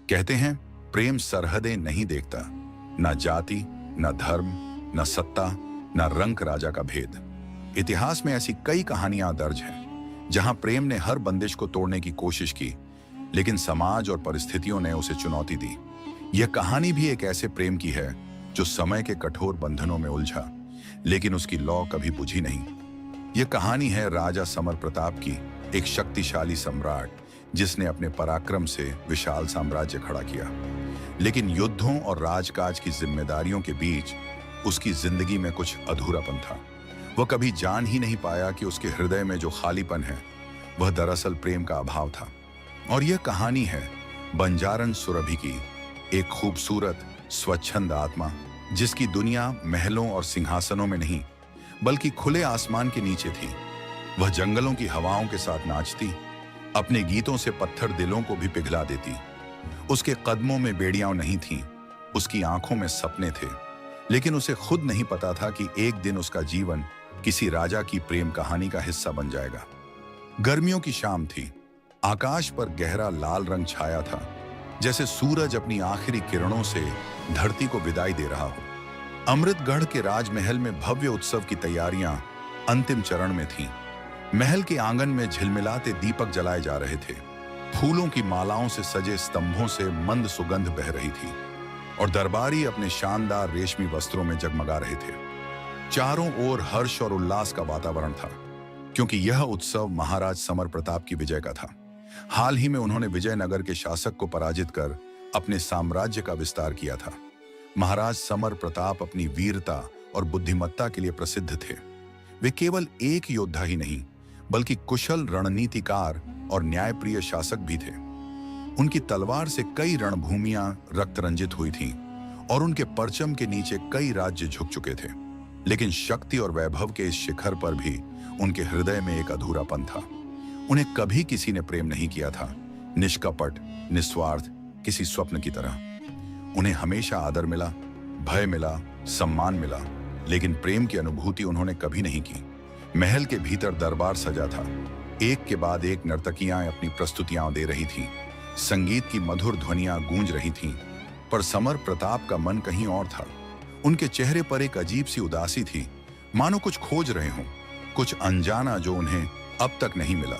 कहते हैं प्रेम सरहदें नहीं देखता, ना जाति, ना धर्म, ना सत्ता, ना रंग राजा का भेद। इतिहास में ऐसी कई कहानियां दर्ज हैं जहां प्रेम ने हर बंदिश को तोड़ने की कोशिश की, लेकिन समाज और परिस्थितियों ने उसे चुनौती दी। यह कहानी भी एक ऐसे प्रेम की है जो समय के कठोर बंधनों में उलझा, लेकिन उसकी लौ कभी बुझी नहीं। यह कहानी है राजा समर प्रताप की, एक शक्तिशाली सम्राट जिसने अपने पराक्रम से विशाल साम्राज्य खड़ा किया, लेकिन युद्धों और राजकाज की जिम्मेदारियों के बीच उसकी जिंदगी में कुछ अधूरापन था। वह कभी जान ही नहीं पाया कि उसके हृदय में जो खालीपन है वह दरअसल प्रेम का अभाव था। और यह कहानी है बंजारन सुरभि की, एक खूबसूरत स्वच्छंद आत्मा जिसकी दुनिया महलों और सिंहासनों में नहीं बल्कि खुले आसमान के नीचे थी। वह जंगलों की हवाओं के साथ नाचती, अपने गीतों से पत्थर दिलों को भी पिघला देती। उसके कदमों में बेड़ियां नहीं थीं, उसकी आंखों में सपने थे, लेकिन उसे खुद नहीं पता था कि एक दिन उसका जीवन किसी राजा की प्रेम कहानी का हिस्सा बन जाएगा। गर्मियों की शाम थी, आकाश पर गहरा लाल रंग छाया था, जैसे सूरज अपनी आखिरी किरणों से धरती को विदाई दे रहा हो। अमृतगढ़ के राजमहल में भव्य उत्सव की तैयारियां अंतिम चरण में थीं। महल के आंगन में झिलमिलाते दीपक जलाए जा रहे थे, फूलों की मालाओं से सजे स्तंभों से मंद सुगंध बह रही थी और दरबारी अपने शानदार रेशमी वस्त्रों में जगमगा रहे थे। चारों ओर हर्ष और उल्लास का वातावरण था, क्योंकि यह उत्सव महाराज समर प्रताप की विजय का था। हाल ही में उन्होंने विजयनगर के शासक को पराजित कर अपने साम्राज्य का विस्तार किया था। महाराज समर प्रताप अपनी वीरता और बुद्धिमत्ता के लिए प्रसिद्ध थे। वे केवल एक योद्धा ही नहीं बल्कि कुशल रणनीतिकार और न्यायप्रिय शासक भी थे। उनकी तलवार से कई रणभूमियां रक्त रंजित हुई थीं और उनके परचम के नीचे कई राज्य झुक चुके थे, लेकिन शक्ति और वैभव के इस शिखर पर भी उनके हृदय में एक अधूरापन था। उन्हें कभी किसी ने प्रेम नहीं किया था, निष्कपट, निस्वार्थ, किसी स्वप्न की तरह। उन्हें हमेशा आदर मिला, भय मिला, सम्मान मिला, लेकिन प्रेम की अनुभूति उन्होंने कभी नहीं की। महल के भीतर दरबार सजा था, एक के बाद एक नर्तकियां अपनी प्रस्तुतियां दे रही थीं, संगीत की मधुर ध्वनियां गूंज रही थीं, पर समर प्रताप का मन कहीं और था। उनके चेहरे पर एक अजीब सी उदासी थी, मानो कुछ खोज रहे हों, कुछ अनजाना जो उन्हें अब तक नहीं मिला।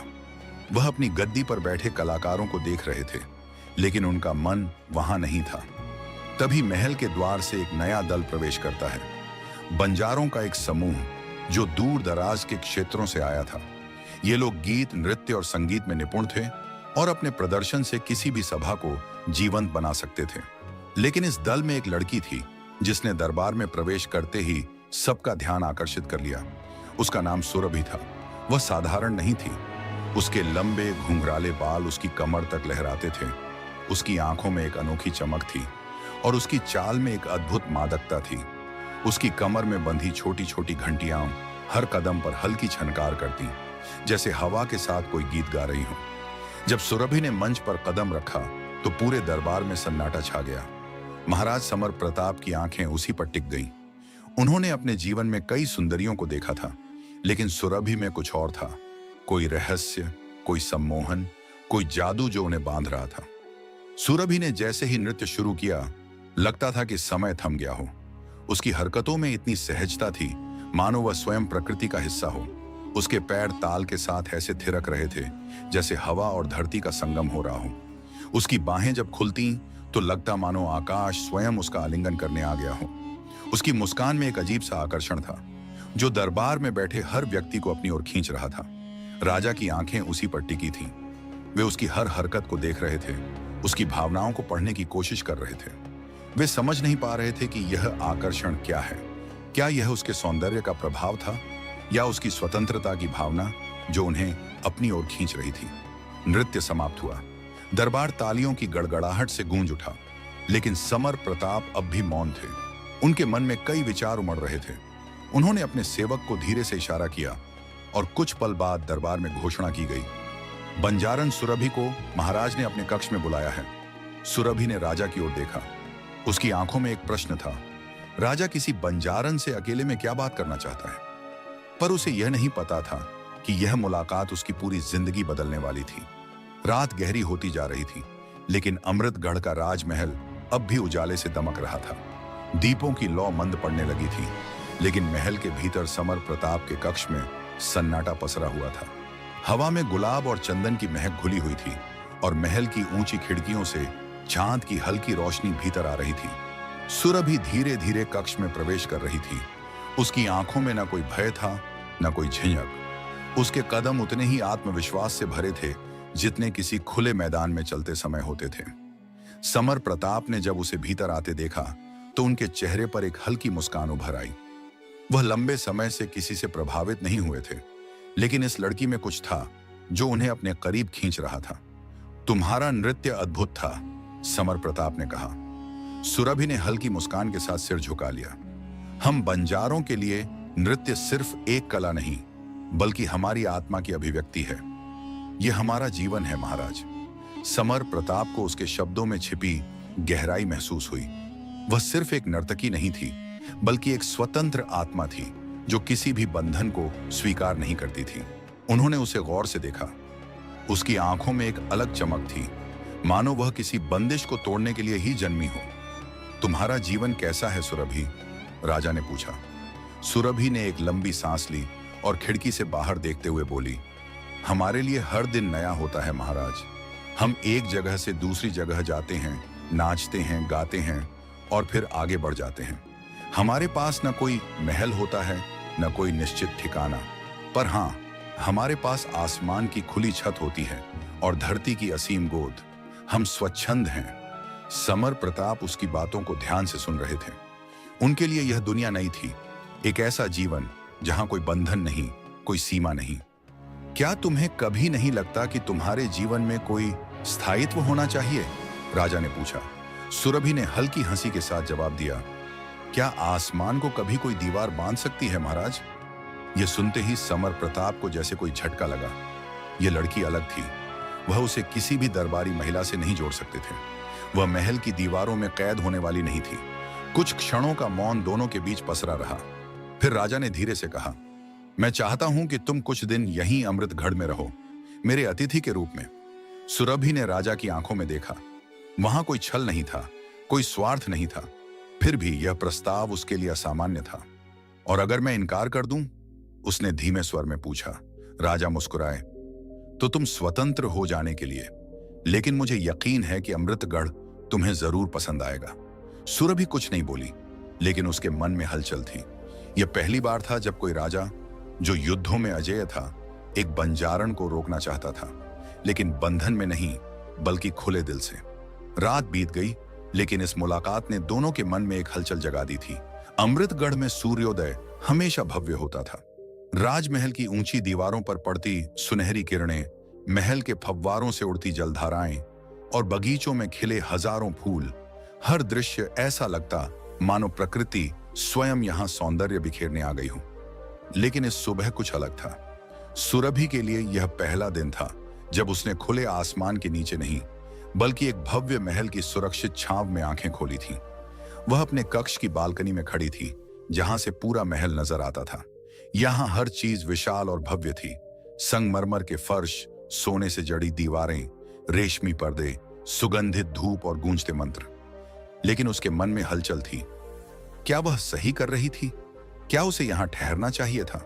वह अपनी गद्दी पर बैठे कलाकारों को देख रहे थे, लेकिन उनका मन वहां नहीं था। तभी महल के द्वार से एक नया दल प्रवेश करता है, बंजारों का एक समूह जो दूर दराज के क्षेत्रों से आया था। ये लोग गीत, नृत्य और संगीत में निपुण थे और अपने प्रदर्शन से किसी भी सभा को जीवंत बना सकते थे। लेकिन इस दल में एक लड़की थी जिसने दरबार में प्रवेश करते ही सबका ध्यान आकर्षित कर लिया। उसका नाम सुरभि था। वह साधारण नहीं थी। उसके लंबे घुंघराले बाल उसकी कमर तक लहराते थे, उसकी आंखों में एक अनोखी चमक थी और उसकी चाल में एक अद्भुत मादकता थी। उसकी कमर में बंधी छोटी छोटी घंटियां हर कदम पर हल्की छनकार करती, जैसे हवा के साथ कोई गीत गा रही हो। जब सुरभि ने मंच पर कदम रखा तो पूरे दरबार में सन्नाटा छा गया। महाराज समर प्रताप की आंखें उसी पर टिक गईं। उन्होंने अपने जीवन में कई सुंदरियों को देखा था, लेकिन सुरभि में कुछ और था, कोई रहस्य, कोई सम्मोहन, कोई जादू जो उन्हें बांध रहा था। सुरभि ने जैसे ही नृत्य शुरू किया, लगता था कि समय थम गया हो। उसकी हरकतों में इतनी सहजता थी मानो वह स्वयं प्रकृति का हिस्सा हो। उसके पैर ताल के साथ ऐसे थिरक रहे थे जैसे हवा और धरती का संगम हो रहा हो। उसकी बाहें जब खुलती तो लगता मानो आकाश स्वयं उसका आलिंगन करने आ गया हो। उसकी मुस्कान में एक अजीब सा आकर्षण था जो दरबार में बैठे हर व्यक्ति को अपनी ओर खींच रहा था। राजा की आंखें उसी पर टिकी थीं। वे उसकी हर हरकत को देख रहे थे, उसकी भावनाओं को पढ़ने की कोशिश कर रहे थे। वे समझ नहीं पा रहे थे कि यह आकर्षण क्या है। क्या यह उसके सौंदर्य का प्रभाव था या उसकी स्वतंत्रता की भावना जो उन्हें अपनी ओर खींच रही थी। नृत्य समाप्त हुआ। दरबार तालियों की गड़गड़ाहट से गूंज उठा, लेकिन समर प्रताप अब भी मौन थे। उनके मन में कई विचार उमड़ रहे थे। उन्होंने अपने सेवक को धीरे से इशारा किया और कुछ पल बाद दरबार में घोषणा की गई, बंजारन सुरभि को महाराज ने अपने कक्ष में बुलाया है। सुरभि ने राजा की ओर देखा। उसकी आंखों में एक प्रश्न था, राजा किसी बंजारन से अकेले में क्या बात करना चाहता है? पर उसे यह नहीं पता था कि यह मुलाकात उसकी पूरी जिंदगी बदलने वाली थी। रात गहरी होती जा रही थी, लेकिन अमृतगढ़ का राजमहल अब भी उजाले से दमक रहा था। दीपों की लौ मंद पड़ने लगी थी, लेकिन महल के भीतर समर प्रताप के कक्ष में सन्नाटा पसरा हुआ था। हवा में गुलाब और चंदन की महक घुली हुई थी और महल की ऊंची खिड़कियों से चांद की हल्की रोशनी भीतर आ रही थी। सुरभि धीरे धीरे कक्ष में प्रवेश कर रही थी। उसकी आंखों में न कोई भय था, न कोई झिझक। उसके कदम उतने ही आत्मविश्वास से भरे थे जितने किसी खुले मैदान में चलते समय होते थे। समर प्रताप ने जब उसे भीतर आते देखा तो उनके चेहरे पर एक हल्की मुस्कान उभर आई। वह लंबे समय से किसी से प्रभावित नहीं हुए थे, लेकिन इस लड़की में कुछ था जो उन्हें अपने करीब खींच रहा था। तुम्हारा नृत्य अद्भुत था, समर प्रताप ने कहा। सुरभि ने हल्की मुस्कान के साथ सिर झुका लिया। हम बंजारों के लिए नृत्य सिर्फ एक कला नहीं, बल्कि हमारी आत्मा की अभिव्यक्ति है। यह हमारा जीवन है महाराज। समर प्रताप को उसके शब्दों में छिपी गहराई महसूस हुई। वह सिर्फ एक नर्तकी नहीं थी, बल्कि एक स्वतंत्र आत्मा थी जो किसी भी बंधन को स्वीकार नहीं करती थी। उन्होंने उसे गौर से देखा। उसकी आंखों में एक अलग चमक थी, मानो वह किसी बंदिश को तोड़ने के लिए ही जन्मी हो। तुम्हारा जीवन कैसा है सुरभि? राजा ने पूछा। सुरभि ने एक लंबी सांस ली और खिड़की से बाहर देखते हुए बोली, हमारे लिए हर दिन नया होता है महाराज। हम एक जगह से दूसरी जगह जाते हैं, नाचते हैं, गाते हैं और फिर आगे बढ़ जाते हैं। हमारे पास न कोई महल होता है, न कोई निश्चित ठिकाना, पर हाँ, हमारे पास आसमान की खुली छत होती है और धरती की असीम गोद। हम स्वच्छंद हैं। समर प्रताप उसकी बातों को ध्यान से सुन रहे थे। उनके लिए यह दुनिया नई थी, एक ऐसा जीवन जहां कोई बंधन नहीं, कोई सीमा नहीं। क्या तुम्हें कभी नहीं लगता कि तुम्हारे जीवन में कोई स्थायित्व होना चाहिए? राजा ने पूछा। सुरभि ने हल्की हंसी के साथ जवाब दिया, क्या आसमान को कभी कोई दीवार बांध सकती है महाराज? यह सुनते ही समर प्रताप को जैसे कोई झटका लगा। यह लड़की अलग थी। वह उसे किसी भी दरबारी महिला से नहीं जोड़ सकते थे। वह महल की दीवारों में कैद होने वाली नहीं थी। कुछ क्षणों का मौन दोनों के बीच पसरा रहा। फिर राजा ने धीरे से कहा, मैं चाहता हूं कि तुम कुछ दिन यहीं अमृतगढ़ में रहो, मेरे अतिथि के रूप में। सुरभि ने राजा की आंखों में देखा। वहां कोई छल नहीं था, कोई स्वार्थ नहीं था। फिर भी यह प्रस्ताव उसके लिए असामान्य था। और अगर मैं इनकार कर दूं? उसने धीमे स्वर में पूछा। राजा मुस्कुराए। तो तुम स्वतंत्र हो जाने के लिए, लेकिन मुझे यकीन है कि अमृतगढ़ तुम्हें जरूर पसंद आएगा। सुरभि कुछ नहीं बोली, लेकिन उसके मन में हलचल थी। यह पहली बार था जब कोई राजा, जो युद्धों में अजेय था, एक बंजारण को रोकना चाहता था, लेकिन बंधन में नहीं, बल्कि खुले दिल से। रात बीत गई, लेकिन इस मुलाकात ने दोनों के मन में एक हलचल जगा दी थी। अमृतगढ़ में सूर्योदय हमेशा भव्य होता था। राजमहल की ऊंची दीवारों पर पड़ती सुनहरी किरणें, महल के फव्वारों से उड़ती जलधाराएं और बगीचों में खिले हजारों फूल, हर दृश्य ऐसा लगता मानो प्रकृति स्वयं यहां सौंदर्य बिखेरने आ गई हो। लेकिन इस सुबह कुछ अलग था। सुरभि के लिए यह पहला दिन था जब उसने खुले आसमान के नीचे नहीं, बल्कि एक भव्य महल की सुरक्षित छांव में आंखें खोली थीं। वह अपने कक्ष की बालकनी में खड़ी थी, जहां से पूरा महल नजर आता था। यहां हर चीज विशाल और भव्य थी। संगमरमर के फर्श, सोने से जड़ी दीवारें, रेशमी पर्दे, सुगंधित धूप और गूंजते मंत्र। लेकिन उसके मन में हलचल थी। क्या वह सही कर रही थी? क्या उसे यहां ठहरना चाहिए था?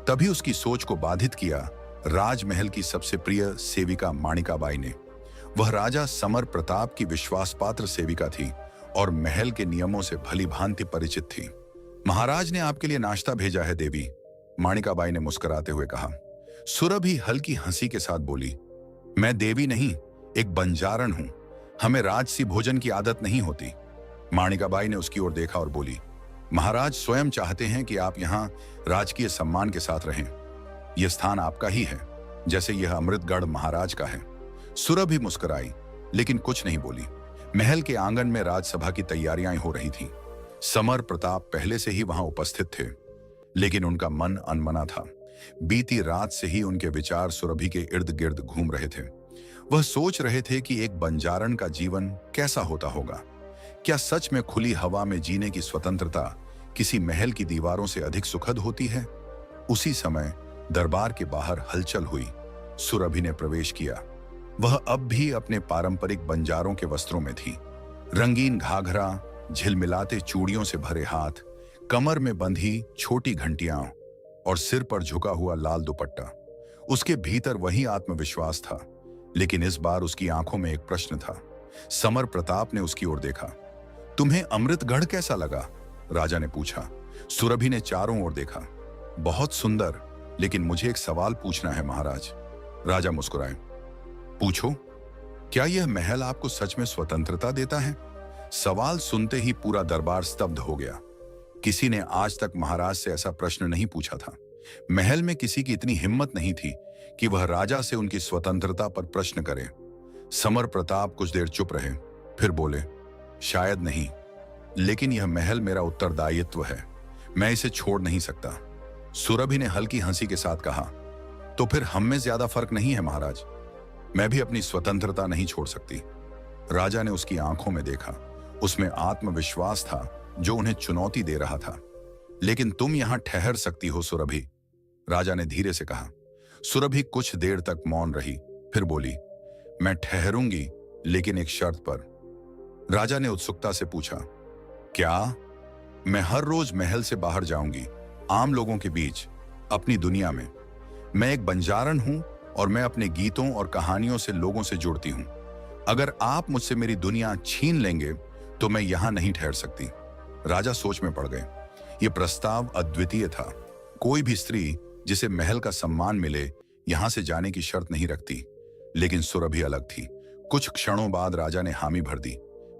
तभी उसकी सोच को बाधित किया राजमहल की सबसे प्रिय सेविका माणिकाबाई ने। वह राजा समर प्रताप की विश्वासपात्र सेविका थी और महल के नियमों से भली भांति परिचित थी। महाराज ने आपके लिए नाश्ता भेजा है देवी, माणिकाबाई ने मुस्कुराते हुए कहा। सुरभि हल्की हंसी के साथ बोली, मैं देवी नहीं, एक बंजारण हूं। हमें राजसी भोजन की आदत नहीं होती। माणिकाबाई ने उसकी ओर देखा और बोली, महाराज स्वयं चाहते हैं कि आप यहां राजकीय सम्मान के साथ रहें। यह स्थान आपका ही है, जैसे यह अमृतगढ़ महाराज का है। सुरभि मुस्कुराई, लेकिन कुछ नहीं बोली। महल के आंगन में राजसभा की तैयारियां हो रही थीं। समर प्रताप पहले से ही वहां उपस्थित थे, लेकिन उनका मन अनमना था। बीती रात से ही उनके विचार सुरभि के इर्द गिर्द घूम रहे थे। वह सोच रहे थे कि एक बंजारण का जीवन कैसा होता होगा। क्या सच में खुली हवा में जीने की स्वतंत्रता किसी महल की दीवारों से अधिक सुखद होती है? उसी समय दरबार के बाहर हलचल हुई। सुरभि ने प्रवेश किया। वह अब भी अपने पारंपरिक बंजारों के वस्त्रों में थी। रंगीन घाघरा, झिलमिलाते चूड़ियों से भरे हाथ, कमर में बंधी छोटी घंटियां और सिर पर झुका हुआ लाल दुपट्टा। उसके भीतर वही आत्मविश्वास था, लेकिन इस बार उसकी आंखों में एक प्रश्न था। समर प्रताप ने उसकी ओर देखा। तुम्हें अमृतगढ़ कैसा लगा? राजा ने पूछा। सुरभि ने चारों ओर देखा। बहुत सुंदर, लेकिन मुझे एक सवाल पूछना है महाराज। राजा मुस्कुराए। पूछो। क्या यह महल आपको सच में स्वतंत्रता देता है? सवाल सुनते ही पूरा दरबार स्तब्ध हो गया। किसी ने आज तक महाराज से ऐसा प्रश्न नहीं पूछा था। महल में किसी की इतनी हिम्मत नहीं थी कि वह राजा से उनकी स्वतंत्रता पर प्रश्न करे। समर प्रताप कुछ देर चुप रहे, फिर बोले, शायद नहीं, लेकिन यह महल मेरा उत्तरदायित्व है। मैं इसे छोड़ नहीं सकता। सुरभि ने हल्की हंसी के साथ कहा, तो फिर हम में ज्यादा फर्क नहीं है महाराज। मैं भी अपनी स्वतंत्रता नहीं छोड़ सकती। राजा ने उसकी आंखों में देखा। उसमें आत्मविश्वास था जो उन्हें चुनौती दे रहा था। लेकिन तुम यहां ठहर सकती हो सुरभि, राजा ने धीरे से कहा। सुरभि कुछ देर तक मौन रही, फिर बोली, मैं ठहरूंगी, लेकिन एक शर्त पर। राजा ने उत्सुकता से पूछा, क्या? मैं हर रोज महल से बाहर जाऊंगी, आम लोगों के बीच, अपनी दुनिया में। मैं एक बंजारन हूं और मैं अपने गीतों और कहानियों से लोगों से जुड़ती हूं। अगर आप मुझसे मेरी दुनिया छीन लेंगे तो मैं यहां नहीं ठहर सकती। राजा सोच में पड़ गए। यह प्रस्ताव अद्वितीय था। कोई भी स्त्री जिसे महल का सम्मान मिले यहां से जाने की शर्त नहीं रखती, लेकिन सुरभि अलग थी। कुछ क्षणों बाद राजा ने हामी भर दी।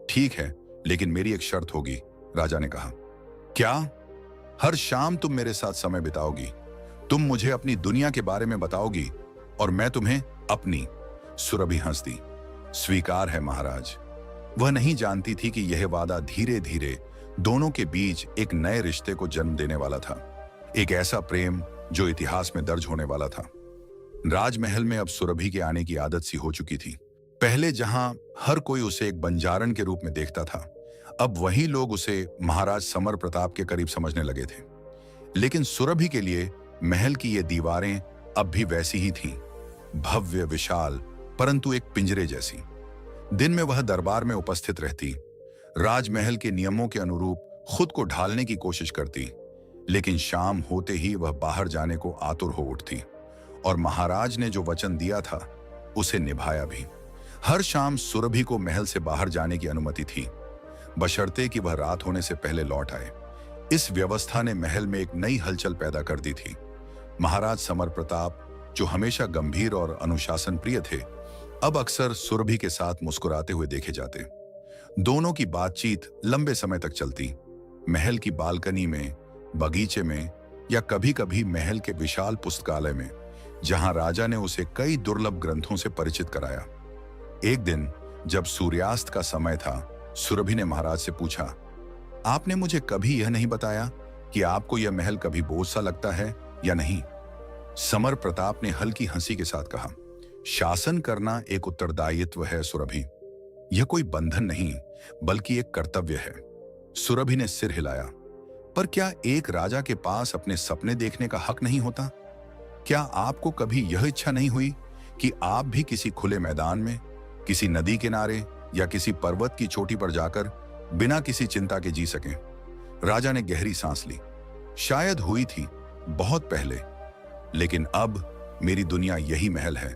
ठीक है, लेकिन मेरी एक शर्त होगी, राजा ने कहा। क्या? हर शाम तुम मेरे साथ समय बिताओगी। तुम मुझे अपनी दुनिया के बारे में बताओगी और मैं तुम्हें अपनी। सुरभि हंस दी। स्वीकार है महाराज। वह नहीं जानती थी कि यह वादा धीरे धीरे दोनों के बीच एक नए रिश्ते को जन्म देने वाला था। एक ऐसा प्रेम जो इतिहास में दर्ज होने वाला था। राजमहल में अब सुरभि के आने की आदत सी हो चुकी थी। पहले जहां हर कोई उसे एक बंजारन के रूप में देखता था, अब वही लोग उसे महाराज समर प्रताप के करीब समझने लगे थे। लेकिन सुरभि के लिए महल की ये दीवारें अब भी वैसी ही थीं, भव्य, विशाल, परंतु एक पिंजरे जैसी। दिन में वह दरबार में उपस्थित रहती, राजमहल के नियमों के अनुरूप खुद को ढालने की कोशिश करती, लेकिन शाम होते ही वह बाहर जाने को आतुर हो उठती और महाराज ने जो वचन दिया था उसे निभाया भी। हर शाम सुरभि को महल से बाहर जाने की अनुमति थी, बशर्ते कि वह रात होने से पहले लौट आए। इस व्यवस्था ने महल में एक नई हलचल पैदा कर दी थी। महाराज समर प्रताप, जो हमेशा गंभीर और अनुशासन प्रिय थे, अब अक्सर सुरभि के साथ मुस्कुराते हुए देखे जाते। दोनों की बातचीत लंबे समय तक चलती, महल की बालकनी में, बगीचे में या कभी-कभी महल के विशाल पुस्तकालय में, जहां राजा ने उसे कई दुर्लभ ग्रंथों से परिचित कराया। एक दिन जब सूर्यास्त का समय था, सुरभि ने महाराज से पूछा, आपने मुझे कभी यह नहीं बताया कि आपको यह महल कभी बोझ सा लगता है या नहीं? समर प्रताप ने हल्की हंसी के साथ कहा, शासन करना एक उत्तरदायित्व है सुरभि। यह कोई बंधन नहीं, बल्कि एक कर्तव्य है। सुरभि ने सिर हिलाया। पर क्या एक राजा के पास अपने सपने देखने का हक नहीं होता? क्या आपको कभी यह इच्छा नहीं हुई कि आप भी किसी खुले मैदान में, किसी नदी किनारे या किसी पर्वत की चोटी पर जाकर बिना किसी चिंता के जी सकें? राजा ने गहरी सांस ली। शायद हुई थी, बहुत पहले, लेकिन अब मेरी दुनिया यही महल है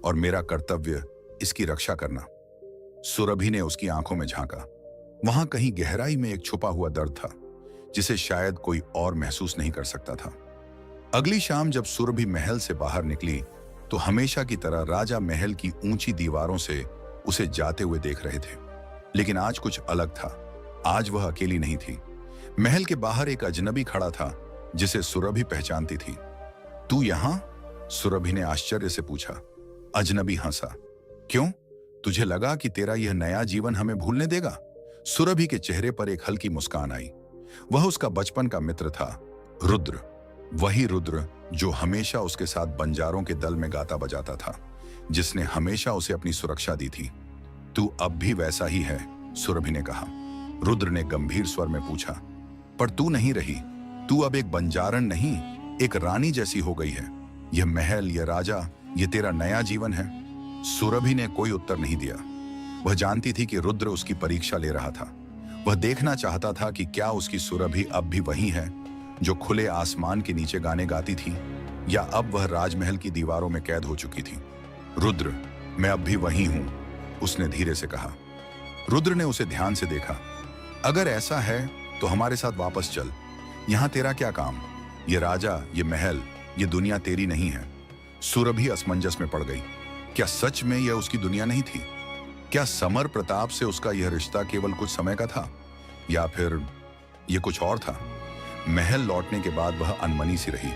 और मेरा कर्तव्य इसकी रक्षा करना। सुरभि ने उसकी आंखों में झांका। वहां कहीं गहराई में एक छुपा हुआ दर्द था, जिसे शायद कोई और महसूस नहीं कर सकता था। अगली शाम जब सुरभि महल से बाहर निकली, तो हमेशा की तरह राजा महल की ऊंची दीवारों से उसे जाते हुए देख रहे थे। लेकिन आज कुछ अलग था। आज वह अकेली नहीं थी। महल के बाहर एक अजनबी खड़ा था, जिसे सुरभि पहचानती थी। तू यहां? सुरभि ने आश्चर्य से पूछा। अजनबी हंसा। क्यों? तुझे लगा कि तेरा यह नया जीवन हमें भूलने देगा? सुरभि के चेहरे पर एक हल्की मुस्कान आई। वह उसका बचपन का मित्र था, रुद्र। वही रुद्र जो हमेशा उसके साथ बंजारों के दल में गाता बजाता था, जिसने हमेशा उसे अपनी सुरक्षा दी थी। तू अब भी वैसा ही है, सुरभि ने कहा। रुद्र ने गंभीर स्वर में पूछा, पर तू नहीं रही। तू अब एक बंजारन नहीं, एक रानी जैसी हो गई है। यह महल, यह राजा, यह तेरा नया जीवन है। सुरभि ने कोई उत्तर नहीं दिया। वह जानती थी कि रुद्र उसकी परीक्षा ले रहा था। वह देखना चाहता था कि क्या उसकी सुरभि अब भी वही है जो खुले आसमान के नीचे गाने गाती थी, या अब वह राजमहल की दीवारों में कैद हो चुकी थी। रुद्र, मैं अब भी वही हूं, उसने धीरे से कहा। रुद्र ने उसे ध्यान से देखा। अगर ऐसा है तो हमारे साथ वापस चल। यहां तेरा क्या काम? ये राजा, ये महल, ये दुनिया तेरी नहीं है। सुरभि असमंजस में पड़ गई। क्या सच में यह उसकी दुनिया नहीं थी? क्या समर प्रताप से उसका यह रिश्ता केवल कुछ समय का था, या फिर यह कुछ और था? महल लौटने के बाद वह अनमनी सी रही।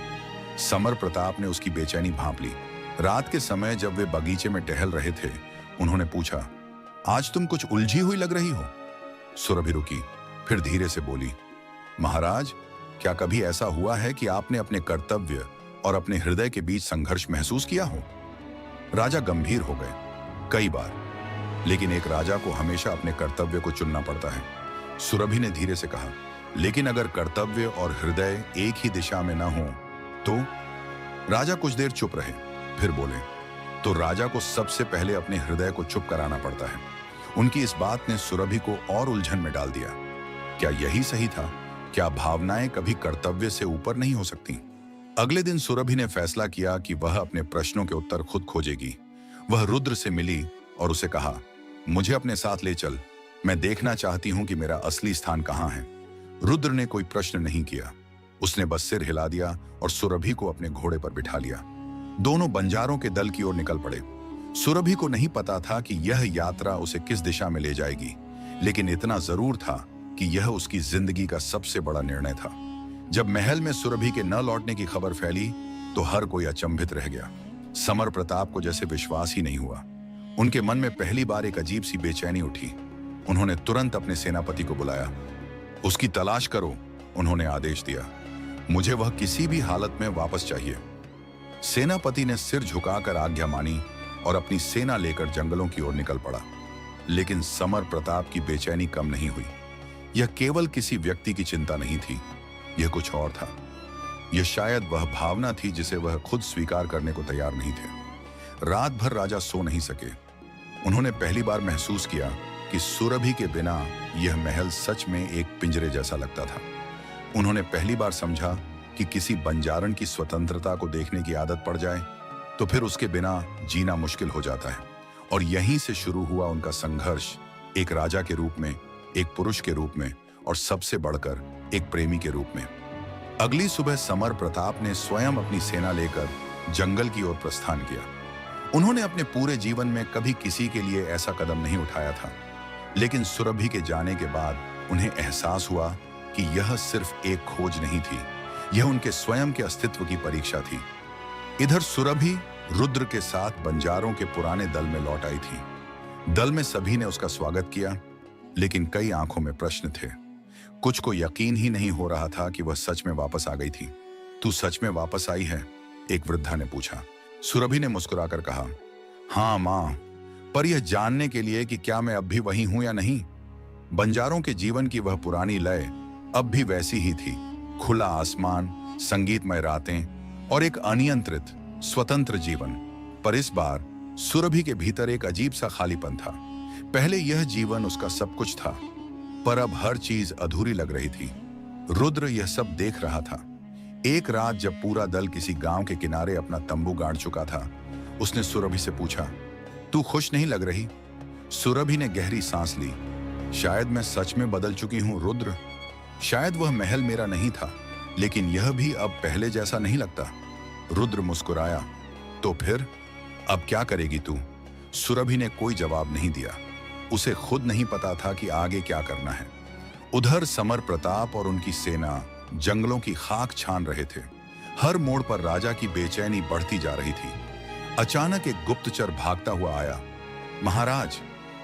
समर प्रताप ने उसकी बेचैनी भांप ली। रात के समय जब वे बगीचे में टहल रहे थे, उन्होंने पूछा, आज तुम कुछ उलझी हुई लग रही हो। सुरभि रुकी, फिर धीरे से बोली, महाराज, क्या कभी ऐसा हुआ है कि आपने अपने कर्तव्य और अपने हृदय के बीच संघर्ष महसूस किया हो? राजा गंभीर हो गए। कई बार, लेकिन एक राजा को हमेशा अपने कर्तव्य को चुनना पड़ता है। सुरभि ने धीरे से कहा, लेकिन अगर कर्तव्य और हृदय एक ही दिशा में न हो तो? राजा कुछ देर चुप रहे, फिर बोले, तो राजा को सबसे पहले अपने हृदय को चुप कराना पड़ता है। उनकी इस बात ने सुरभि को और उलझन में डाल दिया। क्या यही सही था? क्या भावनाएं कभी कर्तव्य से ऊपर नहीं हो सकती? अगले दिन सुरभि ने फैसला किया कि वह अपने प्रश्नों के उत्तर खुद खोजेगी। वह रुद्र से मिली और उसे कहा, मुझे अपने साथ ले चल। मैं देखना चाहती हूं कि मेरा असली स्थान कहां है। रुद्र ने कोई प्रश्न नहीं किया। उसने बस सिर हिला दिया और सुरभि को अपने घोड़े पर बिठा लिया। दोनों बंजारों के दल की ओर निकल पड़े। सुरभि को नहीं पता था कि यह यात्रा उसे किस दिशा में ले जाएगी, लेकिन इतना जरूर था कि यह उसकी जिंदगी का सबसे बड़ा निर्णय था। जब महल में सुरभि के न लौटने की खबर फैली तो हर कोई अचंभित रह गया। समर प्रताप को जैसे विश्वास ही नहीं हुआ। उनके मन में पहली बार एक अजीब सी बेचैनी उठी। उन्होंने तुरंत अपने सेनापति को बुलाया। उसकी तलाश करो, उन्होंने आदेश दिया। मुझे वह किसी भी हालत में वापस चाहिए। सेनापति ने सिर झुकाकर आज्ञा मानी और अपनी सेना लेकर जंगलों की ओर निकल पड़ा। लेकिन समर प्रताप की बेचैनी कम नहीं हुई। यह केवल किसी व्यक्ति की चिंता नहीं थी, यह कुछ और था। यह शायद वह भावना थी जिसे वह खुद स्वीकार करने को तैयार नहीं थे। रात भर राजा सो नहीं सके। उन्होंने पहली बार महसूस किया कि सुरभि के बिना यह महल सच में एक पिंजरे जैसा लगता था। उन्होंने पहली बार समझा कि किसी बंजारन की स्वतंत्रता को देखने की आदत पड़ जाए तो फिर उसके बिना जीना मुश्किल हो जाता है। और यहीं से शुरू हुआ उनका संघर्ष, एक राजा के रूप में, एक पुरुष के रूप में, और सबसे बढ़कर एक प्रेमी के रूप में। अगली सुबह समर प्रताप ने स्वयं अपनी सेना लेकर जंगल की ओर प्रस्थान किया। उन्होंने अपने पूरे जीवन में कभी किसी के लिए ऐसा कदम नहीं उठाया था, लेकिन सुरभि के जाने के बाद उन्हें एहसास हुआ कि यह सिर्फ एक खोज नहीं थी, यह उनके स्वयं के अस्तित्व की परीक्षा थी। इधर सुरभि रुद्र के साथ बंजारों के पुराने दल में लौट आई थी। दल में सभी ने उसका स्वागत किया, लेकिन कई आंखों में प्रश्न थे। कुछ को यकीन ही नहीं हो रहा था कि वह सच में वापस आ गई थी। तू सच में वापस आई है? एक वृद्धा ने पूछा। सुरभि ने मुस्कुराकर कहा, हाँ मां, पर यह जानने के लिए कि क्या मैं अब भी वही हूं या नहीं। बंजारों के जीवन की वह पुरानी लय अब भी वैसी ही थी। खुला आसमान, संगीतमय रातें और एक अनियंत्रित स्वतंत्र जीवन। पर इस बार सुरभि के भीतर एक अजीब सा खालीपन था। पहले यह जीवन उसका सब कुछ था, पर अब हर चीज अधूरी लग रही थी। रुद्र यह सब देख रहा था। एक रात जब पूरा दल किसी गांव के किनारे अपना तंबू गाड़ चुका था, उसने सुरभि से पूछा, तू खुश नहीं लग रही? सुरभि ने गहरी सांस ली। शायद मैं सच में बदल चुकी हूं रुद्र। शायद वह महल मेरा नहीं था, लेकिन यह भी अब पहले जैसा नहीं लगता। रुद्र मुस्कुराया। तो फिर अब क्या करेगी तू? सुरभि ने कोई जवाब नहीं दिया। उसे खुद नहीं पता था कि आगे क्या करना है। उधर समर प्रताप और उनकी सेना जंगलों की खाक छान रहे थे। हर मोड़ पर राजा की बेचैनी बढ़ती जा रही थी। अचानक एक गुप्तचर भागता हुआ आया। महाराज,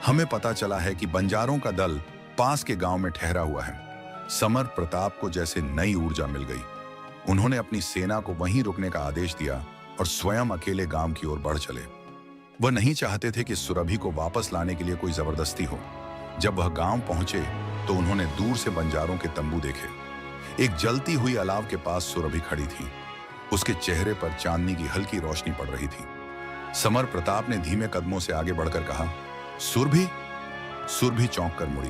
हमें पता चला है कि बंजारों का दल पास के गांव में ठहरा हुआ है। समर प्रताप को जैसे नई ऊर्जा मिल गई। उन्होंने अपनी सेना को वहीं रुकने का आदेश दिया और स्वयं अकेले गांव की ओर बढ़ चले। वह नहीं चाहते थे कि सुरभि को वापस लाने के लिए कोई जबरदस्ती हो। जब वह गांव पहुंचे तो उन्होंने दूर से बंजारों के तंबू देखे। एक जलती हुई अलाव के पास सुरभि खड़ी थी। उसके चेहरे पर चांदनी की हल्की रोशनी पड़ रही थी। समर प्रताप ने धीमे कदमों से आगे बढ़कर कहा, सुरभि। सुरभि चौंक कर मुड़ी।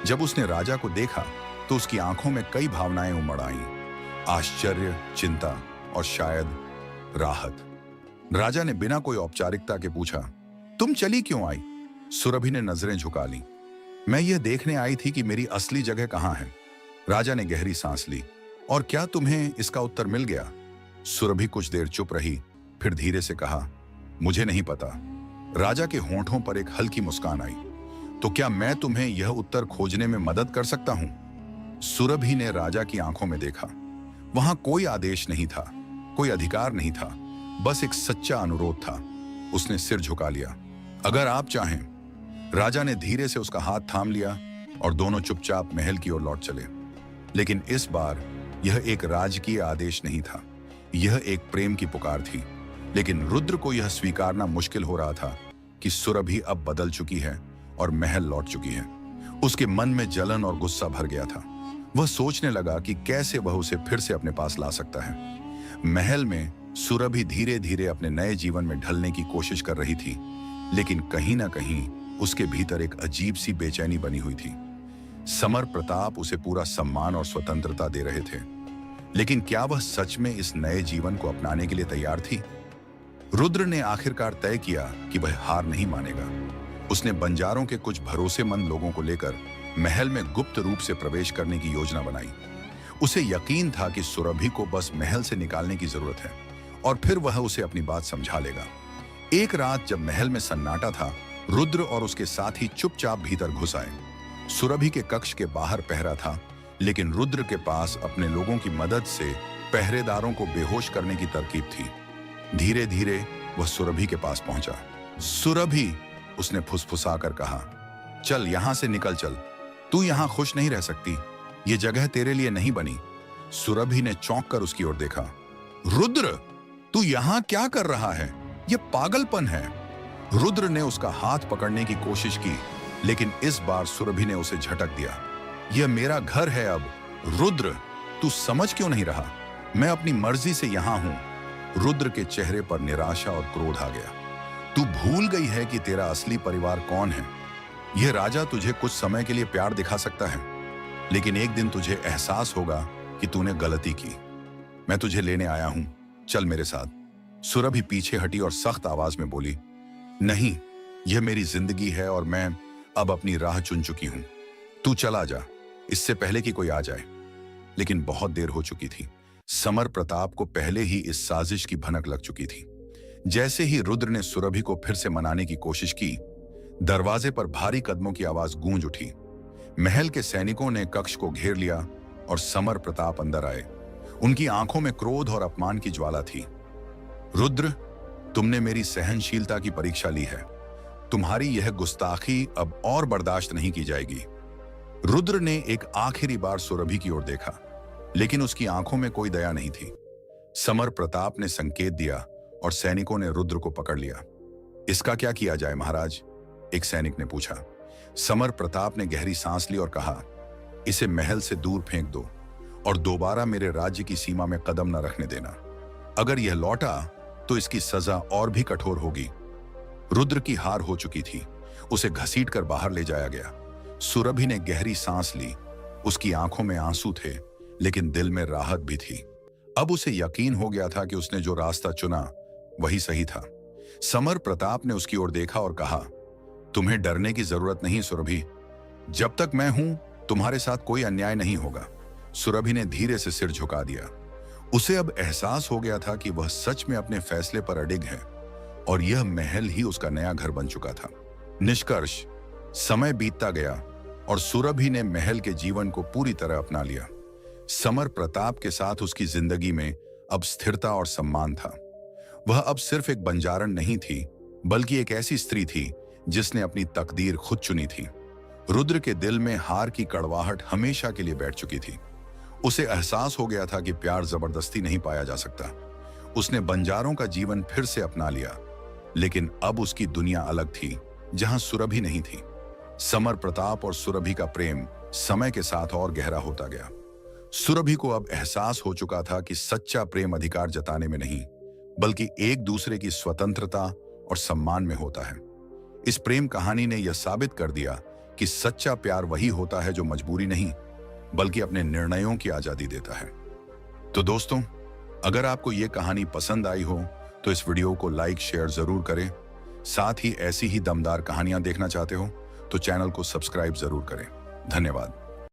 जब उसने राजा को देखा तो उसकी आंखों में कई भावनाएं उमड़ आईं, आश्चर्य, चिंता और शायद राहत। राजा ने बिना कोई औपचारिकता के पूछा, तुम चली क्यों आई? सुरभि ने नजरें झुका ली। मैं यह देखने आई थी कि मेरी असली जगह कहां है। राजा ने गहरी सांस ली। और क्या तुम्हें इसका उत्तर मिल गया? सुरभि कुछ देर चुप रही, फिर धीरे से कहा, मुझे नहीं पता। राजा के होंठों पर एक हल्की मुस्कान आई। तो क्या मैं तुम्हें यह उत्तर खोजने में मदद कर सकता हूं? सुरभि ने राजा की आंखों में देखा। वहां कोई आदेश नहीं था, कोई अधिकार नहीं था, बस एक सच्चा अनुरोध था। उसने सिर झुका लिया। अगर आप चाहें। राजा ने धीरे से उसका हाथ थाम लिया और दोनों चुपचाप महल की ओर लौट चले। लेकिन इस बार यह एक राजकीय आदेश नहीं था, यह एक प्रेम की पुकार थी। लेकिन रुद्र को यह स्वीकारना मुश्किल हो रहा था कि सुरभि अब बदल चुकी है और महल लौट चुकी है। उसके मन में जलन और गुस्सा भर गया था। वह सोचने लगा कि कैसे वह उसे फिर से अपने पास ला सकता है। महल में सुरभि धीरे धीरे अपने नए जीवन में ढलने की कोशिश कर रही थी, लेकिन कहीं ना कहीं उसके भीतर एक अजीब सी बेचैनी बनी हुई थी। समर प्रताप उसे पूरा सम्मान और स्वतंत्रता दे रहे थे, लेकिन क्या वह सच में इस नए जीवन को अपनाने के लिए तैयार थी? रुद्र ने आखिरकार तय किया कि वह हार नहीं मानेगा। उसने बंजारों के कुछ भरोसेमंद लोगों को लेकर महल में गुप्त रूप से प्रवेश करने की योजना बनाई। उसे यकीन था कि सुरभि को बस महल से निकालने की जरूरत है और फिर वह उसे अपनी बात समझा लेगा। एक रात जब महल में सन्नाटा था, रुद्र और उसके साथी चुपचाप भीतर घुस आए। सुरभि के कक्ष के बाहर पहरा था, लेकिन रुद्र के पास अपने लोगों की मदद से पहरेदारों को बेहोश करने की तरकीब थी। धीरे धीरे वह सुरभि के पास पहुंचा। सुरभि, उसने फुसफुसाकर कहा, चल यहां से निकल चल। तू यहां खुश नहीं रह सकती, ये जगह तेरे लिए नहीं बनी। सुरभि ने चौंक कर उसकी ओर देखा। रुद्र, तू यहां क्या कर रहा है? यह पागलपन है। रुद्र ने उसका हाथ पकड़ने की कोशिश की, लेकिन इस बार सुरभि ने उसे झटक दिया। यह मेरा घर है अब। रुद्र, तू समझ क्यों नहीं रहा? मैं अपनी मर्जी से यहां हूं। रुद्र के चेहरे पर निराशा और क्रोध आ गया। तू भूल गई है कि तेरा असली परिवार कौन है। यह राजा तुझे कुछ समय के लिए प्यार दिखा सकता है, लेकिन एक दिन तुझे एहसास होगा कि तूने गलती की। मैं तुझे लेने आया हूं, चल मेरे साथ। सुरभि पीछे हटी और सख्त आवाज में बोली, नहीं, यह मेरी जिंदगी है और मैं अब अपनी राह चुन चुकी हूं। तू चला जा, इससे पहले कि कोई आ जाए। लेकिन बहुत देर हो चुकी थी। समर प्रताप को पहले ही इस साजिश की भनक लग चुकी थी। जैसे ही रुद्र ने सुरभि को फिर से मनाने की कोशिश की, दरवाजे पर भारी कदमों की आवाज गूंज उठी। महल के सैनिकों ने कक्ष को घेर लिया और समर प्रताप अंदर आए। उनकी आंखों में क्रोध और अपमान की ज्वाला थी। रुद्र, तुमने मेरी सहनशीलता की परीक्षा ली है। तुम्हारी यह गुस्ताखी अब और बर्दाश्त नहीं की जाएगी। रुद्र ने एक आखिरी बार सुरभि की ओर देखा, लेकिन उसकी आंखों में कोई दया नहीं थी। समर प्रताप ने संकेत दिया और सैनिकों ने रुद्र को पकड़ लिया। इसका क्या किया जाए महाराज? एक सैनिक ने पूछा। समर प्रताप ने गहरी सांस ली और कहा, इसे महल से दूर फेंक दो और दोबारा मेरे राज्य की सीमा में कदम न रखने देना। अगर यह लौटा तो इसकी सजा और भी कठोर होगी। रुद्र की हार हो चुकी थी। उसे घसीटकर बाहर ले जाया गया। सुरभि ने गहरी सांस ली। उसकी आंखों में आंसू थे, लेकिन दिल में राहत भी थी। अब उसे यकीन हो गया था कि उसने जो रास्ता चुना वही सही था। समर प्रताप ने उसकी ओर देखा और कहा, तुम्हें डरने की जरूरत नहीं सुरभि। जब तक मैं हूं, तुम्हारे साथ कोई अन्याय नहीं होगा। सुरभि ने धीरे से सिर झुका दिया। उसे अब एहसास हो गया था कि वह सच में अपने फैसले पर अडिग है और यह महल ही उसका नया घर बन चुका था। निष्कर्ष, समय बीतता गया और सुरभि ने महल के जीवन को पूरी तरह अपना लिया। समर प्रताप के साथ उसकी जिंदगी में अब स्थिरता और सम्मान था। वह अब सिर्फ एक बंजारन नहीं थी, बल्कि एक ऐसी स्त्री थी जिसने अपनी तकदीर खुद चुनी थी। रुद्र के दिल में हार की कड़वाहट हमेशा के लिए बैठ चुकी थी। उसे एहसास हो गया था कि प्यार जबरदस्ती नहीं पाया जा सकता। उसने बंजारों का जीवन फिर से अपना लिया, लेकिन अब उसकी दुनिया अलग थी, जहां सुरभि नहीं थी। समर प्रताप और सुरभि का प्रेम समय के साथ और गहरा होता गया। सुरभि को अब एहसास हो चुका था कि सच्चा प्रेम अधिकार जताने में नहीं, बल्कि एक दूसरे की स्वतंत्रता और सम्मान में होता है। इस प्रेम कहानी ने यह साबित कर दिया कि सच्चा प्यार वही होता है जो मजबूरी नहीं, बल्कि अपने निर्णयों की आजादी देता है। तो दोस्तों, अगर आपको यह कहानी पसंद आई हो तो इस वीडियो को लाइक शेयर जरूर करें। साथ ही ऐसी ही दमदार कहानियां देखना चाहते हो तो चैनल को सब्सक्राइब जरूर करें। धन्यवाद।